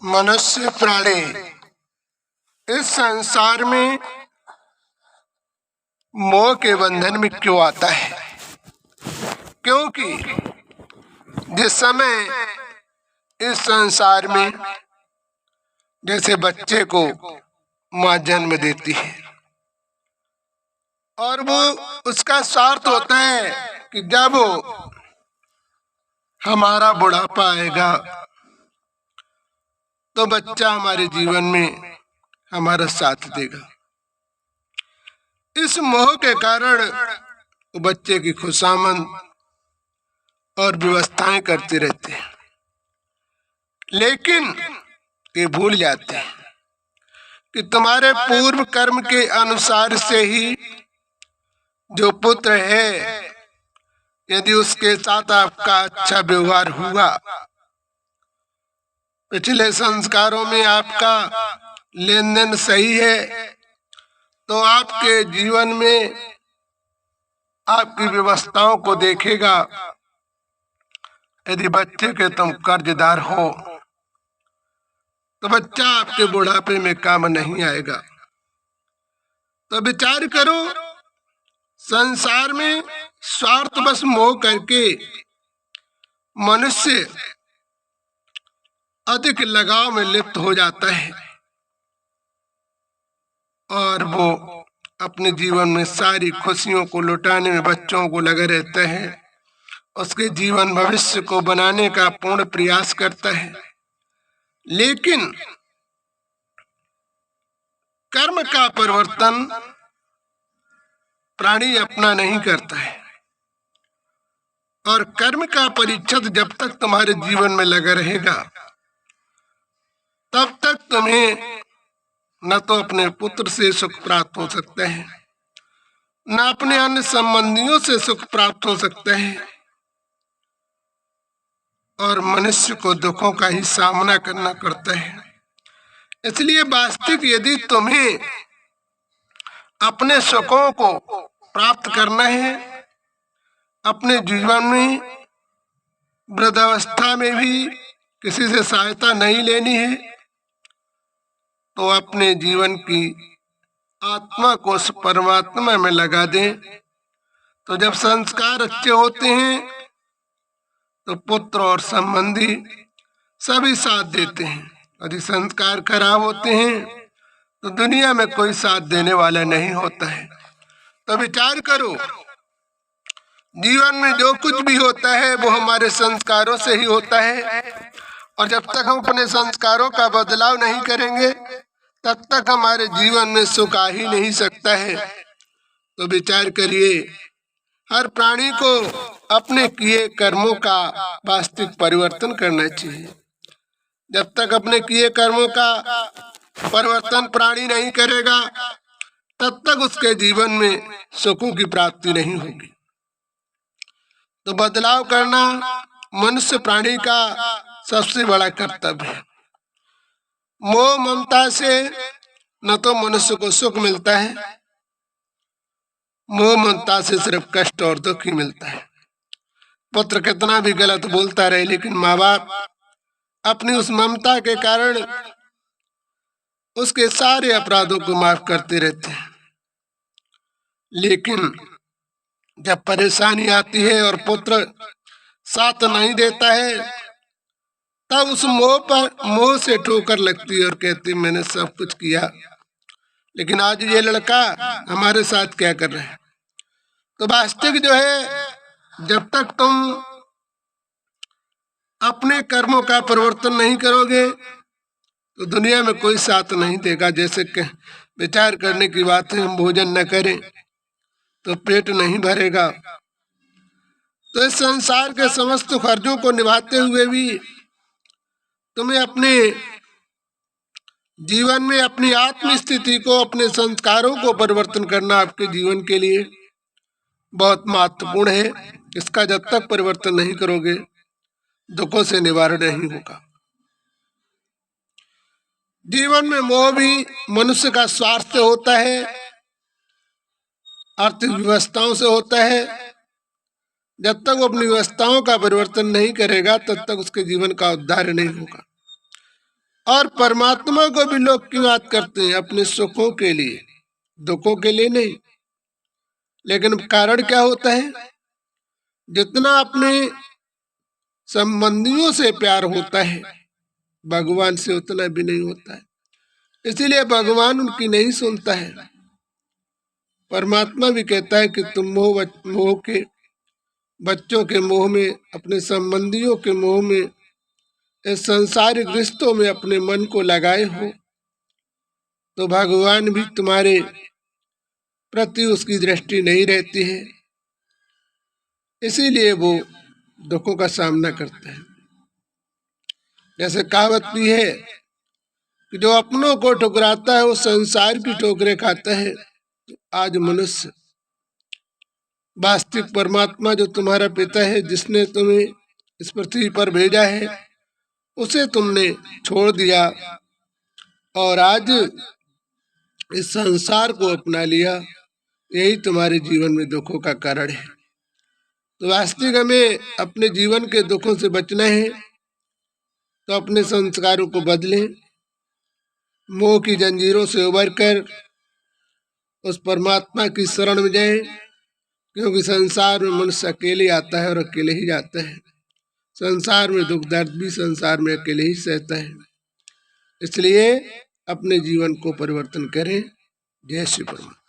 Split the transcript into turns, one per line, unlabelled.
मनुष्य प्राणी इस संसार में मोह के बंधन में क्यों आता है? क्योंकि जिस समय इस संसार में जैसे बच्चे को माँ जन्म देती है और वो उसका स्वार्थ होता है कि जब हमारा बुढ़ापा आएगा तो बच्चा हमारे जीवन में हमारा साथ देगा। इस मोह के कारण वो बच्चे की खुशामद और व्यवस्थाएं करते रहते हैं, लेकिन ये भूल जाते हैं कि तुम्हारे पूर्व कर्म के अनुसार से ही जो पुत्र है, यदि उसके साथ आपका अच्छा व्यवहार हुआ, पिछले संस्कारों में आपका लेन देन सही है, तो आपके जीवन में आपकी व्यवस्थाओं को देखेगा। यदि बच्चे के तुम कर्जदार हो तो बच्चा आपके बुढ़ापे में काम नहीं आएगा। तो विचार करो, संसार में स्वार्थ बस मोह करके मनुष्य अधिक लगाव में लिप्त हो जाता है और वो अपने जीवन में सारी खुशियों को लुटाने में बच्चों को लगे रहते हैं, उसके जीवन भविष्य को बनाने का पूर्ण प्रयास करता है, लेकिन कर्म का परिवर्तन प्राणी अपना नहीं करता है। और कर्म का परिच्छेद जब तक तुम्हारे जीवन में लगा रहेगा, तब तक तुम्हें न तो अपने पुत्र से सुख प्राप्त हो सकता है, न अपने अन्य संबंधियों से सुख प्राप्त हो सकता है, और मनुष्य को दुखों का ही सामना करना पड़ता है। इसलिए वास्तविक यदि तुम्हें अपने सुखों को प्राप्त करना है, अपने जीवन में वृद्धावस्था में भी किसी से सहायता नहीं लेनी है, तो अपने जीवन की आत्मा को उस परमात्मा में लगा दें। तो जब संस्कार अच्छे होते हैं तो पुत्र और संबंधी सभी साथ देते हैं। यदि संस्कार खराब होते हैं तो दुनिया में कोई साथ देने वाला नहीं होता है। तो विचार करो, जीवन में जो कुछ भी होता है वो हमारे संस्कारों से ही होता है, और जब तक हम अपने संस्कारों का बदलाव नहीं करेंगे तब तक हमारे जीवन में सुख आ ही नहीं सकता है। तो विचार करिए, हर प्राणी को अपने किए कर्मों का वास्तविक परिवर्तन करना चाहिए। जब तक अपने किए कर्मों का परिवर्तन प्राणी नहीं करेगा, तब तक उसके जीवन में सुखों की प्राप्ति नहीं होगी। तो बदलाव करना मनुष्य प्राणी का सबसे बड़ा कर्तव्य है। मोह ममता से न तो मनुष्य को सुख मिलता है, मोह ममता से सिर्फ कष्ट और दुख ही मिलता है। पुत्र कितना भी गलत बोलता रहे, लेकिन माँ बाप अपनी उस ममता के कारण उसके सारे अपराधों को माफ करते रहते हैं। लेकिन जब परेशानी आती है और पुत्र साथ नहीं देता है, तब उस मोह से ठोकर लगती है और कहती मैंने सब कुछ किया, लेकिन आज ये लड़का हमारे साथ क्या कर रहा है। तो वास्तविक जो है, जब तक तुम अपने कर्मों का परिवर्तन नहीं करोगे तो दुनिया में कोई साथ नहीं देगा। जैसे कि विचार करने की बात है, हम भोजन न करें तो पेट नहीं भरेगा। तो इस संसार के समस्त खर्चों को निभाते हुए भी तुम्हें अपने जीवन में अपनी आत्म स्थिति को, अपने संस्कारों को परिवर्तन करना आपके जीवन के लिए बहुत महत्वपूर्ण है। इसका जब तक परिवर्तन नहीं करोगे, दुखों से निवारण नहीं होगा। जीवन में मोह भी मनुष्य का स्वार्थ से होता है, आर्थिक व्यवस्थाओं से होता है। जब तक वो अपनी व्यवस्थाओं का परिवर्तन नहीं करेगा, तब तक उसके जीवन का उद्धार नहीं होगा। और परमात्मा को भी लोग क्यों याद करते हैं? अपने सुखों के लिए, दुखों के लिए नहीं। लेकिन कारण क्या होता है? जितना अपने संबंधियों से प्यार होता है भगवान से उतना भी नहीं होता है, इसीलिए भगवान उनकी नहीं सुनता है। परमात्मा भी कहता है कि तुम मोह के, बच्चों के मोह में, अपने संबंधियों के मोह में, इस संसारिक रिश्तों में अपने मन को लगाए हो, तो भगवान भी तुम्हारे प्रति उसकी दृष्टि नहीं रहती है, इसीलिए वो दुखों का सामना करता है। जैसे कहावत भी है कि जो अपनों को ठुकराता है वो संसार की ठोकरें खाता है। आज मनुष्य, वास्तविक परमात्मा जो तुम्हारा पिता है, जिसने तुम्हें इस पृथ्वी पर भेजा है, उसे तुमने छोड़ दिया और आज इस संसार को अपना लिया। यही तुम्हारे जीवन में दुखों का कारण है। तो वास्तविक हमें अपने जीवन के दुखों से बचना है, तो अपने संस्कारों को बदलें, मोह की जंजीरों से उबरकर उस परमात्मा की शरण में जाएं, क्योंकि संसार में मनुष्य अकेले आता है और अकेले ही जाता है। संसार में दुख दर्द भी संसार में अकेले ही सहता है। इसलिए अपने जीवन को परिवर्तन करें। जय श्री परमात्मा।